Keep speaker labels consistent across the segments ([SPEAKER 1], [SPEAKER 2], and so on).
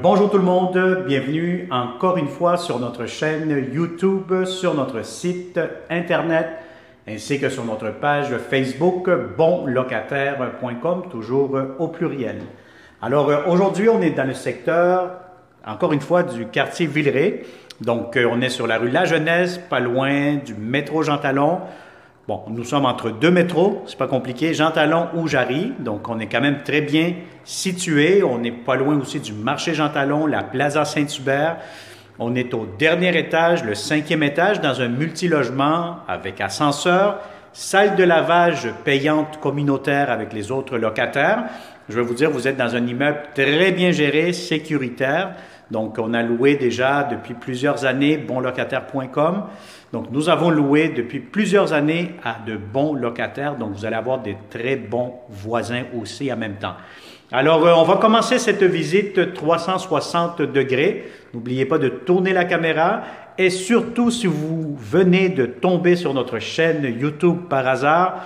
[SPEAKER 1] Bonjour tout le monde, bienvenue encore une fois sur notre chaîne YouTube, sur notre site internet ainsi que sur notre page Facebook bonlocataire.com, toujours au pluriel. Alors aujourd'hui on est dans le secteur, encore une fois, du quartier Villeray. Donc on est sur la rue La Jeunesse, pas loin du métro Jean Talon. Bon, nous sommes entre deux métros, c'est pas compliqué, Jean Talon ou Jarry, donc on est quand même très bien situé. On n'est pas loin aussi du marché Jean Talon, la Plaza Saint-Hubert. On est au dernier étage, le 5e étage, dans un multilogement avec ascenseur, salle de lavage payante communautaire avec les autres locataires. Je vais vous dire, vous êtes dans un immeuble très bien géré, sécuritaire. Donc, on a loué déjà depuis plusieurs années bonlocataire.com. Donc, nous avons loué depuis plusieurs années à de bons locataires. Donc, vous allez avoir des très bons voisins aussi en même temps. Alors, on va commencer cette visite 360 degrés. N'oubliez pas de tourner la caméra. Et surtout, si vous venez de tomber sur notre chaîne YouTube par hasard,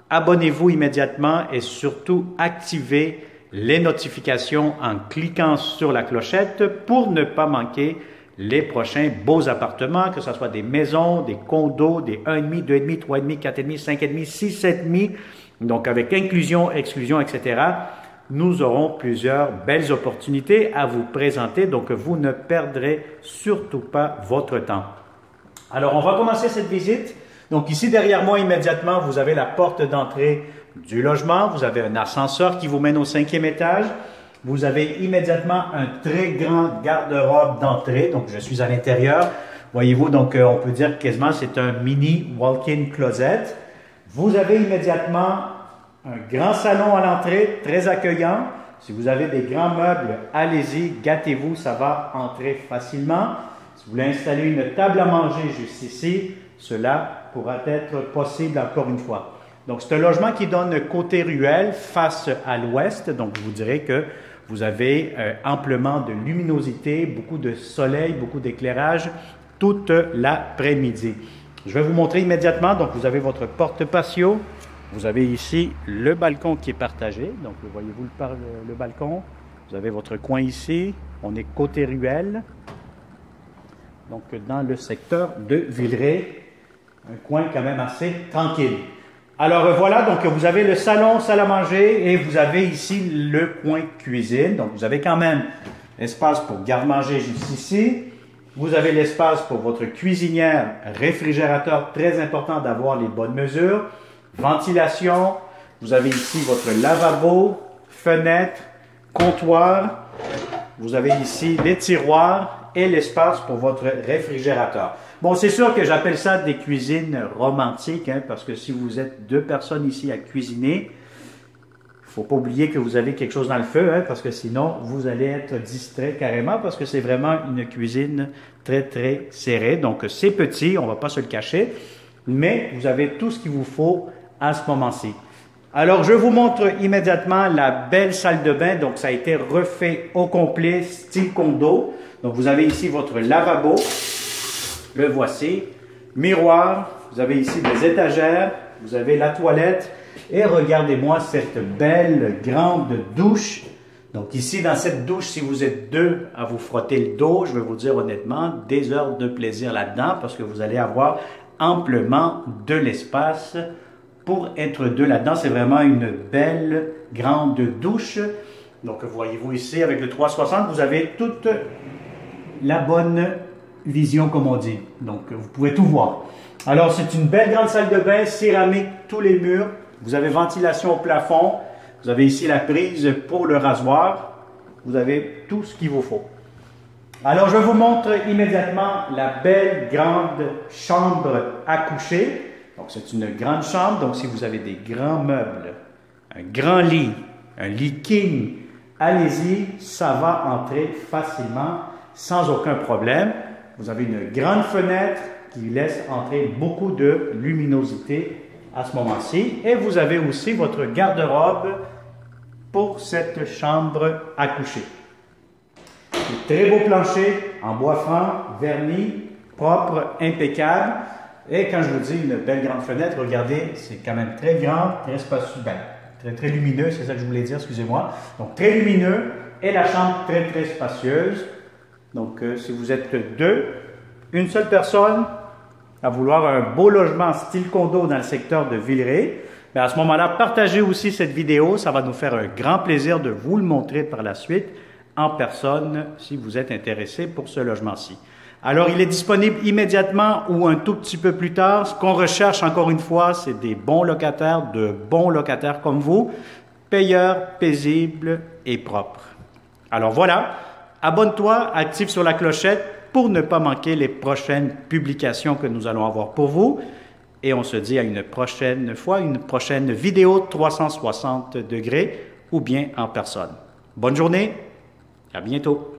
[SPEAKER 1] abonnez-vous immédiatement et surtout activez les notifications en cliquant sur la clochette pour ne pas manquer les prochains beaux appartements, que ce soit des maisons, des condos, des 1,5, 2,5, 3,5, 4,5, 5,5, 6, 7,5. Donc, avec inclusion, exclusion, etc., nous aurons plusieurs belles opportunités à vous présenter. Donc, vous ne perdrez surtout pas votre temps. Alors, on va commencer cette visite. Donc, ici, derrière moi, immédiatement, vous avez la porte d'entrée du logement. Vous avez un ascenseur qui vous mène au 5e étage. Vous avez immédiatement un très grand garde-robe d'entrée. Donc, je suis à l'intérieur. Voyez-vous, donc, on peut dire quasiment c'est un mini walk-in closet. Vous avez immédiatement un grand salon à l'entrée, très accueillant. Si vous avez des grands meubles, allez-y, gâtez-vous, ça va entrer facilement. Si vous voulez installer une table à manger juste ici, cela pourra être possible encore une fois. Donc, c'est un logement qui donne côté ruelle face à l'ouest. Donc, je vous dirais que vous avez amplement de luminosité, beaucoup de soleil, beaucoup d'éclairage toute l'après-midi. Je vais vous montrer immédiatement. Donc, vous avez votre porte patio. Vous avez ici le balcon qui est partagé. Donc, voyez-vous le balcon. Vous avez votre coin ici. On est côté ruelle. Donc, dans le secteur de Villeray, un coin quand même assez tranquille. Alors voilà, donc vous avez le salon, salle à manger et vous avez ici le coin cuisine. Donc vous avez quand même espace pour garde-manger juste ici. Vous avez l'espace pour votre cuisinière, réfrigérateur, très important d'avoir les bonnes mesures. Ventilation, vous avez ici votre lavabo, fenêtre, comptoir. Vous avez ici les tiroirs et l'espace pour votre réfrigérateur. Bon, c'est sûr que j'appelle ça des cuisines romantiques, hein, parce que si vous êtes deux personnes ici à cuisiner, il ne faut pas oublier que vous avez quelque chose dans le feu, hein, parce que sinon, vous allez être distrait carrément, parce que c'est vraiment une cuisine très, très serrée. Donc, c'est petit, on ne va pas se le cacher, mais vous avez tout ce qu'il vous faut à ce moment-ci. Alors, je vous montre immédiatement la belle salle de bain. Donc, ça a été refait au complet, style condo. Donc, vous avez ici votre lavabo. Le voici. Miroir. Vous avez ici des étagères. Vous avez la toilette. Et regardez-moi cette belle grande douche. Donc, ici, dans cette douche, si vous êtes deux à vous frotter le dos, je vais vous dire honnêtement, des heures de plaisir là-dedans parce que vous allez avoir amplement de l'espace pour être deux là-dedans. C'est vraiment une belle grande douche. Donc, voyez-vous ici, avec le 360, vous avez toute la bonne vision, comme on dit. Donc, vous pouvez tout voir. Alors, c'est une belle grande salle de bain, céramique, tous les murs. Vous avez ventilation au plafond. Vous avez ici la prise pour le rasoir. Vous avez tout ce qu'il vous faut. Alors, je vous montre immédiatement la belle grande chambre à coucher. Donc, c'est une grande chambre. Donc, si vous avez des grands meubles, un grand lit, un lit king, allez-y, ça va entrer facilement, sans aucun problème. Vous avez une grande fenêtre qui laisse entrer beaucoup de luminosité à ce moment-ci. Et vous avez aussi votre garde-robe pour cette chambre à coucher. De très beau plancher en bois franc, verni, propre, impeccable. Et quand je vous dis une belle grande fenêtre, regardez, c'est quand même très grand, très spacieux, très lumineux, c'est ça que je voulais dire, excusez-moi. Donc, très lumineux et la chambre très spacieuse. Donc, si vous êtes deux, une seule personne à vouloir un beau logement style condo dans le secteur de Villeray, bien à ce moment-là, partagez aussi cette vidéo. Ça va nous faire un grand plaisir de vous le montrer par la suite en personne si vous êtes intéressé pour ce logement-ci. Alors, il est disponible immédiatement ou un tout petit peu plus tard. Ce qu'on recherche, encore une fois, c'est des bons locataires, de bons locataires comme vous, payeurs, paisibles et propres. Alors voilà, abonne-toi, active sur la clochette pour ne pas manquer les prochaines publications que nous allons avoir pour vous. Et on se dit à une prochaine fois, une prochaine vidéo 360 degrés ou bien en personne. Bonne journée, à bientôt.